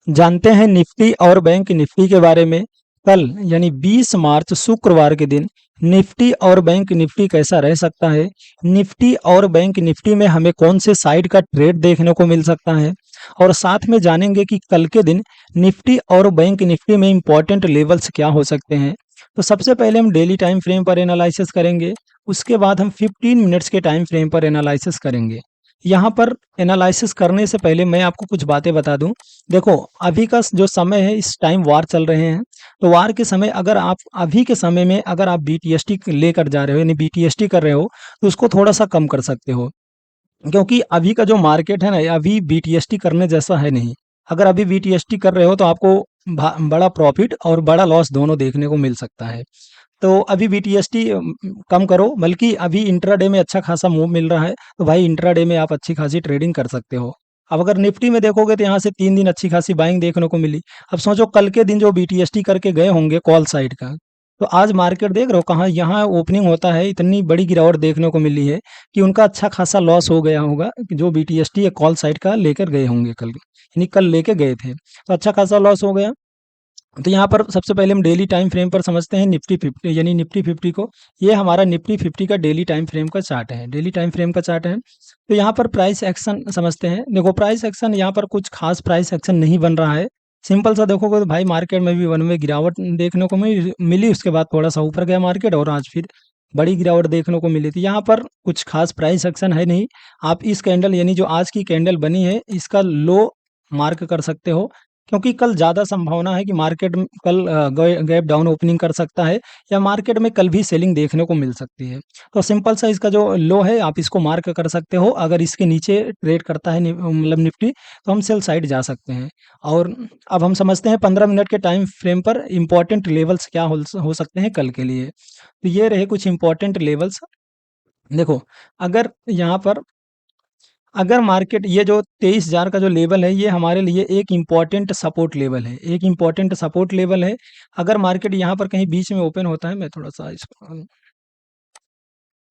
जानते हैं निफ्टी और बैंक निफ्टी के बारे में। कल यानी 20 मार्च शुक्रवार के दिन निफ्टी और बैंक निफ्टी कैसा रह सकता है, निफ्टी और बैंक निफ्टी में हमें कौन से साइड का ट्रेड देखने को मिल सकता है, और साथ में जानेंगे कि कल के दिन निफ्टी और बैंक निफ्टी में इंपॉर्टेंट लेवल्स क्या हो सकते हैं। तो सबसे पहले हम डेली टाइम फ्रेम पर एनालिसिस करेंगे, उसके बाद हम 15 मिनट्स के टाइम फ्रेम पर एनालिसिस करेंगे। यहाँ पर एनालिसिस करने से पहले मैं आपको कुछ बातें बता दूं। देखो, अभी का जो समय है, इस टाइम वार चल रहे हैं, तो वार के समय अगर आप अभी के समय में अगर आप बीटीएसटी लेकर जा रहे हो यानी बीटीएसटी कर रहे हो, तो उसको थोड़ा सा कम कर सकते हो, क्योंकि अभी का जो मार्केट है ना, अभी बीटीएसटी करने जैसा है नहीं। अगर अभी बीटीएसटी कर रहे हो तो आपको बड़ा प्रॉफिट और बड़ा लॉस दोनों देखने को मिल सकता है। तो अभी बीटीएसटी कम करो, बल्कि अभी इंट्राडे में अच्छा खासा मूव मिल रहा है, तो भाई इंट्राडे में आप अच्छी खासी ट्रेडिंग कर सकते हो। अब अगर निफ्टी में देखोगे तो यहाँ से 3 दिन अच्छी खासी बाइंग देखने को मिली। अब सोचो कल के दिन जो बीटीएसटी करके गए होंगे कॉल साइड का, तो आज मार्केट देख रहे हो कहाँ यहाँ ओपनिंग होता है, इतनी बड़ी गिरावट देखने को मिली है कि उनका अच्छा खासा लॉस हो गया होगा, कि जो बीटीएसटी कॉल साइड का लेकर गए होंगे कल, यानी कल लेके गए थे, तो अच्छा खासा लॉस हो गया। तो यहाँ पर सबसे पहले हम डेली टाइम फ्रेम पर समझते हैं निफ्टी 50 यानी निफ्टी 50 को। ये हमारा निफ्टी 50 का डेली टाइम फ्रेम का चार्ट है, डेली टाइम फ्रेम का चार्ट है। तो यहाँ पर प्राइस एक्शन समझते हैं। देखो, प्राइस एक्शन यहाँ पर कुछ खास प्राइस एक्शन नहीं बन रहा है। सिंपल सा देखोगे तो भाई मार्केट में भी वन में गिरावट देखने को मिली, उसके बाद थोड़ा सा ऊपर गया मार्केट और आज फिर बड़ी गिरावट देखने को मिली थी। यहाँ पर कुछ खास प्राइस एक्शन है नहीं। आप इस कैंडल यानी जो आज की कैंडल बनी है, इसका लो मार्क कर सकते हो, क्योंकि कल ज़्यादा संभावना है कि मार्केट कल गैप डाउन ओपनिंग कर सकता है, या मार्केट में कल भी सेलिंग देखने को मिल सकती है। तो सिंपल सा इसका जो लो है आप इसको मार्क कर सकते हो। अगर इसके नीचे ट्रेड करता है मतलब निफ्टी, तो हम सेल साइड जा सकते हैं। और अब हम समझते हैं 15 मिनट के टाइम फ्रेम पर इंपॉर्टेंट लेवल्स क्या हो सकते हैं कल के लिए। तो ये रहे कुछ इंपॉर्टेंट लेवल्स। देखो, अगर यहाँ पर अगर मार्केट ये जो 23,000 का जो लेवल है, ये हमारे लिए एक इम्पॉर्टेंट सपोर्ट लेवल है, एक इम्पॉर्टेंट सपोर्ट लेवल है। अगर मार्केट यहाँ पर कहीं बीच में ओपन होता है, मैं थोड़ा सा इसको,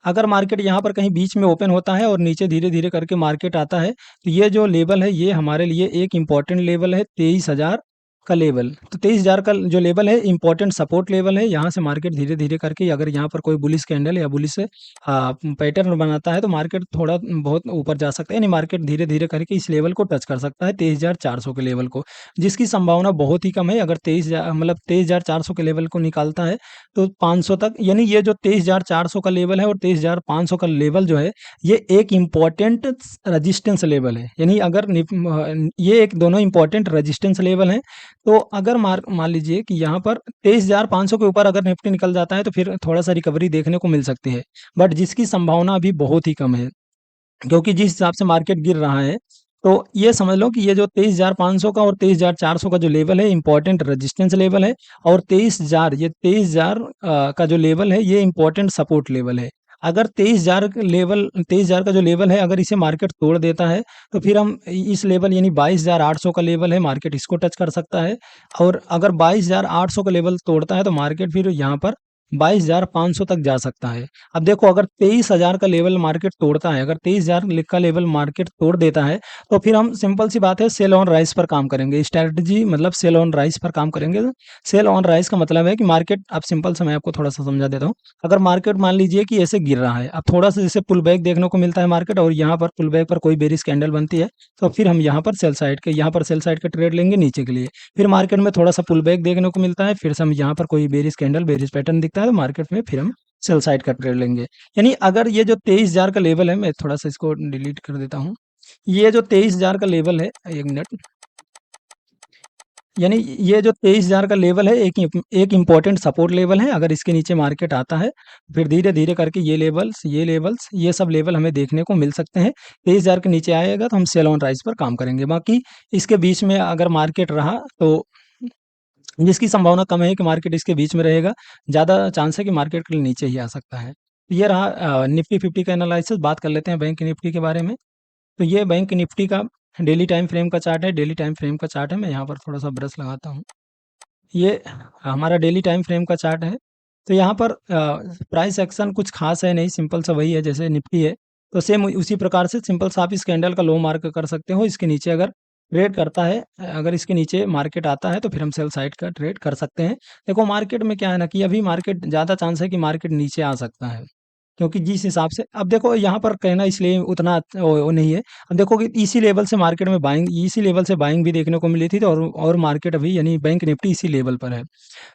अगर मार्केट यहाँ पर कहीं बीच में ओपन होता है और नीचे धीरे धीरे करके मार्केट आता है, तो ये जो लेवल है ये हमारे लिए एक इम्पॉर्टेंट लेवल है, 23,000 का लेवल। तो 23,000 का जो लेवल है इम्पॉर्टेंट सपोर्ट लेवल है। यहाँ से मार्केट धीरे धीरे करके अगर यहाँ पर कोई बुलिश कैंडल या बुलिश पैटर्न बनाता है, तो मार्केट थोड़ा बहुत ऊपर जा सकता है, यानी मार्केट धीरे धीरे करके इस लेवल को टच कर सकता है, 23,400 के लेवल को, जिसकी संभावना बहुत ही कम है। अगर 23,000 मतलब 23,400 के लेवल को निकालता है, तो 500 तक, यानी ये जो 23,400 का लेवल है और 23,500 का लेवल जो है, ये एक इम्पॉर्टेंट रजिस्टेंस लेवल है। यानी अगर ये एक दोनों इम्पॉर्टेंट रजिस्टेंस लेवल है। तो अगर मान लीजिए कि यहाँ पर 23,500 के ऊपर अगर निफ्टी निकल जाता है, तो फिर थोड़ा सा रिकवरी देखने को मिल सकती है, बट जिसकी संभावना अभी बहुत ही कम है, क्योंकि जिस हिसाब से मार्केट गिर रहा है। तो ये समझ लो कि ये जो 23,500 का और 23,400 का जो लेवल है इंपॉर्टेंट रेजिस्टेंस लेवल है, और 23,000 का जो लेवल है ये इंपॉर्टेंट सपोर्ट लेवल है। अगर 23,000 का जो लेवल है, अगर इसे मार्केट तोड़ देता है, तो फिर हम इस लेवल यानी 22,800 का लेवल है, मार्केट इसको टच कर सकता है। और अगर 22,800 का लेवल तोड़ता है, तो मार्केट फिर यहाँ पर 22,500 तक जा सकता है। अब देखो, अगर 23,000 का लेवल मार्केट तोड़ता है, अगर 23,000 का लेवल मार्केट तोड़ देता है, तो फिर हम सिंपल सी बात है सेल ऑन राइज पर काम करेंगे। स्ट्रैटेजी मतलब सेल ऑन राइज पर काम करेंगे। सेल ऑन राइज का मतलब है कि मार्केट, अब सिंपल सा मैं आपको थोड़ा सा समझा देता हूँ। अगर मार्केट मान लीजिए कि ऐसे गिर रहा है, अब थोड़ा सा जैसे पुल बैक देखने को मिलता है मार्केट, और यहाँ पर पुल बैक पर कोई बेरिश कैंडल बनती है, तो फिर हम यहाँ पर सेल साइड का ट्रेड लेंगे नीचे के लिए। फिर मार्केट में थोड़ा सा पुल बैक देखने को मिलता है, फिर से हम यहाँ पर कोई बेरिश कैंडल बेरिश पैटर्न दिखता है, तो मार्केट में फिर हम सेल साइड का ट्रेड लेंगे। यानी अगर ये जो 23,000 का लेवल है, मैं थोड़ा सा इसको डिलीट कर देता हूँ। ये जो 23,000 का लेवल है, एक मिनट, यानी ये जो 23,000 का लेवल है एक इम्पॉर्टेंट सपोर्ट लेवल है। अगर इसके नीचे मार्केट आता है, फिर धीरे धीरे करके ये सब लेवल हमें देखने को मिल सकते हैं। 23,000 के नीचे आएगा तो हम सेल ऑन राइज पर काम करेंगे। बाकी इसके बीच में अगर मार्केट रहा, तो जिसकी संभावना कम है कि मार्केट इसके बीच में रहेगा, ज़्यादा चांस है कि मार्केट के नीचे ही आ सकता है। तो ये रहा निफ्टी 50 का एनालिसिस। बात कर लेते हैं बैंक निफ्टी के बारे में। तो ये बैंक निफ्टी का डेली टाइम फ्रेम का चार्ट है, डेली टाइम फ्रेम का चार्ट है। मैं यहाँ पर थोड़ा सा ब्रश लगाता हूँ। ये हमारा डेली टाइम फ्रेम का चार्ट है। तो यहाँ पर प्राइस एक्शन कुछ खास है नहीं, सिंपल सा वही है जैसे निफ्टी है। तो सेम उसी प्रकार से सिंपल सा आप इस कैंडल का लो मार्क कर सकते हो। इसके नीचे अगर ट्रेड करता है, अगर इसके नीचे मार्केट आता है तो फिर हम सेल साइड का ट्रेड कर सकते हैं। देखो मार्केट में क्या है ना कि अभी मार्केट ज़्यादा चांस है कि मार्केट नीचे आ सकता है, क्योंकि जिस हिसाब से अब देखो यहाँ पर कहना इसलिए उतना वो नहीं है। अब देखो कि इसी लेवल से मार्केट में बाइंग, इसी लेवल से बाइंग भी देखने को मिली थी, तो और मार्केट अभी यानी बैंक निफ्टी इसी लेवल पर है।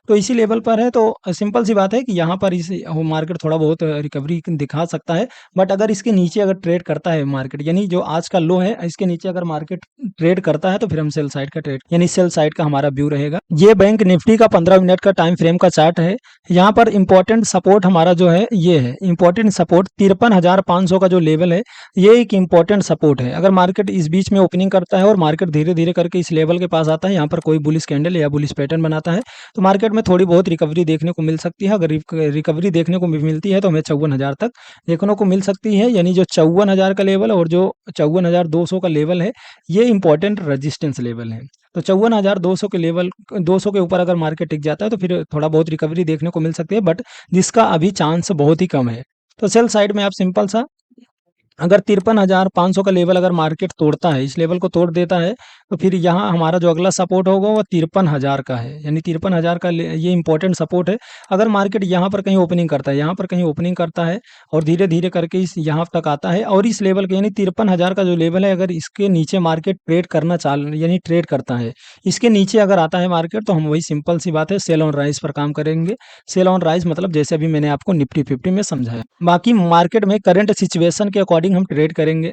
तो इसी लेवल पर है, तो सिंपल सी बात है कि यहाँ पर इस मार्केट थोड़ा बहुत रिकवरी दिखा सकता है। बट अगर इसके नीचे अगर ट्रेड करता है मार्केट, यानी जो आज का लो है इसके नीचे अगर मार्केट ट्रेड करता है तो फिर हम सेल साइड का ट्रेड यानी सेल साइड का हमारा व्यू रहेगा। ये बैंक निफ्टी का 15 मिनट का टाइम फ्रेम का चार्ट है। यहाँ पर इंपॉर्टेंट सपोर्ट हमारा जो है ये है, इंपॉर्टेंट सपोर्ट 53,500 का जो लेवल है, ये एक इंपॉर्टेंट सपोर्ट है। अगर मार्केट इस बीच में ओपनिंग करता है और मार्केट धीरे धीरे करके इस लेवल के पास आता है, यहाँ पर कोई बुलिश कैंडल या बुलिश पैटर्न बनाता है, तो मार्केट में थोड़ी बहुत रिकवरी देखने को मिल सकती है। अगर रिकवरी देखने को मिलती है तो हमें 54,000 तक देखने को मिल सकती है, यानी जो 54,000 का लेवल है और जो 54,200 का लेवल है, ये इंपॉर्टेंट रेजिस्टेंस लेवल है। तो 54,200 के लेवल, 200 के ऊपर अगर मार्केट टिक जाता है तो फिर थोड़ा बहुत रिकवरी देखने को मिल सकती है, बट जिसका अभी चांस बहुत ही कम है। तो सेल साइड में आप सिंपल सा, अगर 53,500 का लेवल अगर मार्केट तोड़ता है, इस लेवल को तोड़ देता है, तो फिर यहाँ हमारा जो अगला सपोर्ट होगा वो 53,000 का है, यानी 53,000 का ये इंपॉर्टेंट सपोर्ट है। अगर मार्केट यहाँ पर कहीं ओपनिंग करता है, यहाँ पर कहीं ओपनिंग करता है और धीरे धीरे करके इस यहाँ तक आता है और इस लेवल के यानी 53,000 का जो लेवल है, अगर इसके नीचे मार्केट ट्रेड करना यानी ट्रेड करता है, इसके नीचे अगर आता है मार्केट, तो हम वही सिंपल सी बात है सेल ऑन राइज पर काम करेंगे। सेल ऑन राइज मतलब जैसे अभी मैंने आपको निफ्टी 50 में समझाया। बाकी मार्केट में करंट सिचुएशन के अकॉर्डिंग हम ट्रेड करेंगे।